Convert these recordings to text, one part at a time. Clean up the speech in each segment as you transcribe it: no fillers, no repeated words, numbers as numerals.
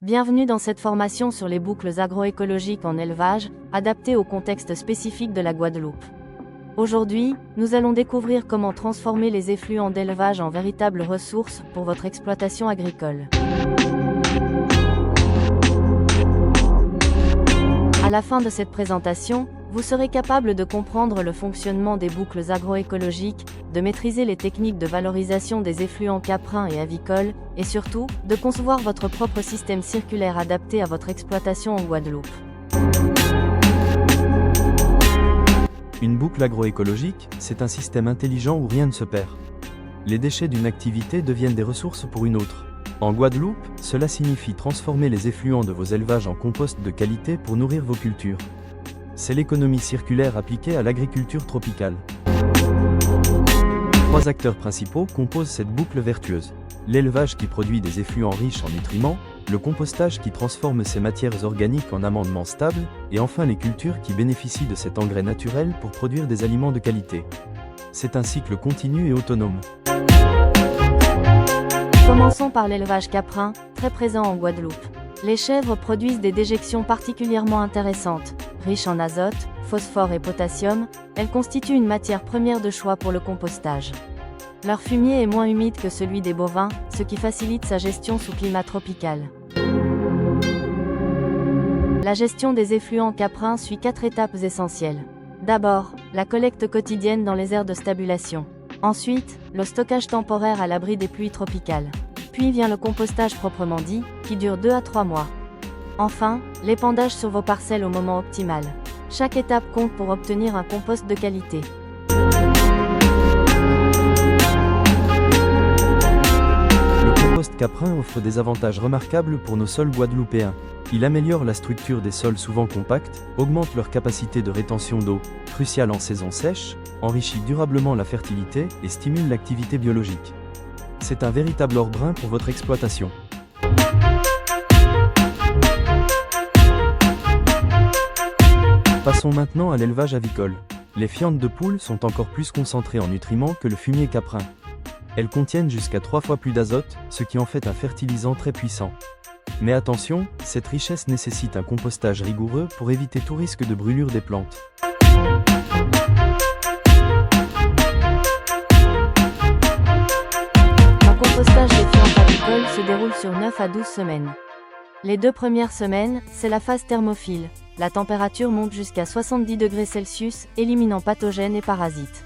Bienvenue dans cette formation sur les boucles agroécologiques en élevage, adaptées au contexte spécifique de la Guadeloupe. Aujourd'hui, nous allons découvrir comment transformer les effluents d'élevage en véritables ressources pour votre exploitation agricole. À la fin de cette présentation, vous serez capable de comprendre le fonctionnement des boucles agroécologiques, de maîtriser les techniques de valorisation des effluents caprins et avicoles, et surtout, de concevoir votre propre système circulaire adapté à votre exploitation en Guadeloupe. Une boucle agroécologique, c'est un système intelligent où rien ne se perd. Les déchets d'une activité deviennent des ressources pour une autre. En Guadeloupe, cela signifie transformer les effluents de vos élevages en compost de qualité pour nourrir vos cultures. C'est l'économie circulaire appliquée à l'agriculture tropicale. Trois acteurs principaux composent cette boucle vertueuse. L'élevage qui produit des effluents riches en nutriments, le compostage qui transforme ces matières organiques en amendements stables, et enfin les cultures qui bénéficient de cet engrais naturel pour produire des aliments de qualité. C'est un cycle continu et autonome. Commençons par l'élevage caprin, très présent en Guadeloupe. Les chèvres produisent des déjections particulièrement intéressantes. Riches en azote, phosphore et potassium, elles constituent une matière première de choix pour le compostage. Leur fumier est moins humide que celui des bovins, ce qui facilite sa gestion sous climat tropical. La gestion des effluents caprins suit 4 étapes essentielles. D'abord, la collecte quotidienne dans les aires de stabulation. Ensuite, le stockage temporaire à l'abri des pluies tropicales. Puis vient le compostage proprement dit, qui dure 2 à 3 mois. Enfin, l'épandage sur vos parcelles au moment optimal. Chaque étape compte pour obtenir un compost de qualité. Le compost caprin offre des avantages remarquables pour nos sols guadeloupéens. Il améliore la structure des sols souvent compacts, augmente leur capacité de rétention d'eau, cruciale en saison sèche, enrichit durablement la fertilité et stimule l'activité biologique. C'est un véritable or-brun pour votre exploitation. Passons maintenant à l'élevage avicole. Les fientes de poules sont encore plus concentrées en nutriments que le fumier caprin. Elles contiennent jusqu'à 3 fois plus d'azote, ce qui en fait un fertilisant très puissant. Mais attention, cette richesse nécessite un compostage rigoureux pour éviter tout risque de brûlure des plantes. Le compostage des fientes avicoles se déroule sur 9 à 12 semaines. Les 2 premières semaines, c'est la phase thermophile. La température monte jusqu'à 70 degrés Celsius, éliminant pathogènes et parasites.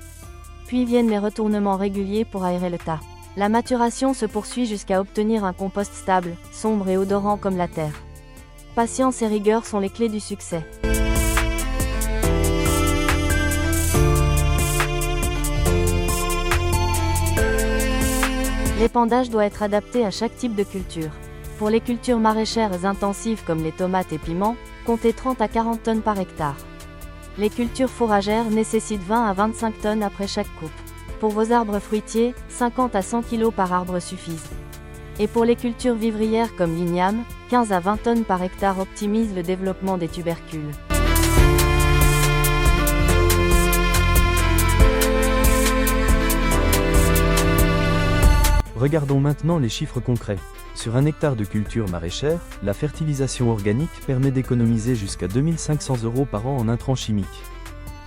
Puis viennent les retournements réguliers pour aérer le tas. La maturation se poursuit jusqu'à obtenir un compost stable, sombre et odorant comme la terre. Patience et rigueur sont les clés du succès. L'épandage doit être adapté à chaque type de culture. Pour les cultures maraîchères intensives comme les tomates et piments, comptez 30 à 40 tonnes par hectare. Les cultures fourragères nécessitent 20 à 25 tonnes après chaque coupe. Pour vos arbres fruitiers, 50 à 100 kg par arbre suffisent. Et pour les cultures vivrières comme l'igname, 15 à 20 tonnes par hectare optimisent le développement des tubercules. Regardons maintenant les chiffres concrets. Sur un hectare de culture maraîchère, la fertilisation organique permet d'économiser jusqu'à 2 500 € par an en intrants chimiques.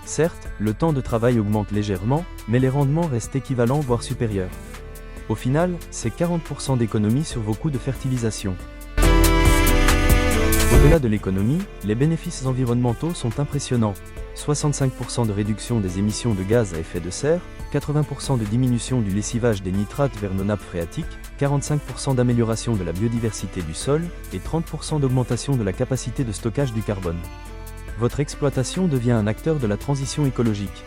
Certes, le temps de travail augmente légèrement, mais les rendements restent équivalents voire supérieurs. Au final, c'est 40% d'économie sur vos coûts de fertilisation. Au-delà de l'économie, les bénéfices environnementaux sont impressionnants. 65% de réduction des émissions de gaz à effet de serre, 80% de diminution du lessivage des nitrates vers nos nappes phréatiques, 45% d'amélioration de la biodiversité du sol et 30% d'augmentation de la capacité de stockage du carbone. Votre exploitation devient un acteur de la transition écologique.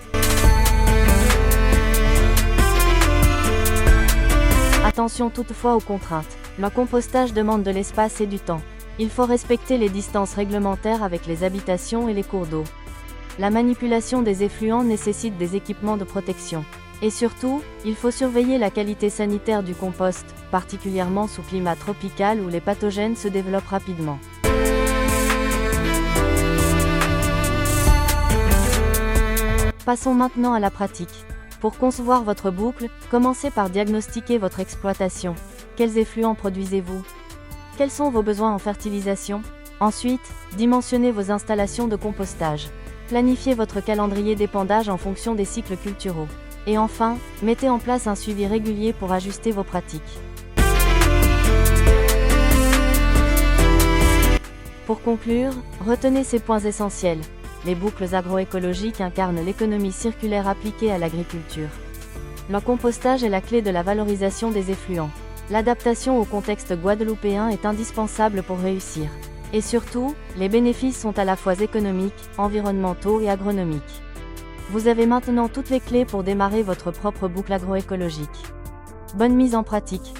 Attention toutefois aux contraintes. Le compostage demande de l'espace et du temps. Il faut respecter les distances réglementaires avec les habitations et les cours d'eau. La manipulation des effluents nécessite des équipements de protection. Et surtout, il faut surveiller la qualité sanitaire du compost, particulièrement sous climat tropical où les pathogènes se développent rapidement. Passons maintenant à la pratique. Pour concevoir votre boucle, commencez par diagnostiquer votre exploitation. Quels effluents produisez-vous ? Quels sont vos besoins en fertilisation? Ensuite, dimensionnez vos installations de compostage. Planifiez votre calendrier d'épandage en fonction des cycles culturaux. Et enfin, mettez en place un suivi régulier pour ajuster vos pratiques. Pour conclure, retenez ces points essentiels. Les boucles agroécologiques incarnent l'économie circulaire appliquée à l'agriculture. Le compostage est la clé de la valorisation des effluents. L'adaptation au contexte guadeloupéen est indispensable pour réussir. Et surtout, les bénéfices sont à la fois économiques, environnementaux et agronomiques. Vous avez maintenant toutes les clés pour démarrer votre propre boucle agroécologique. Bonne mise en pratique.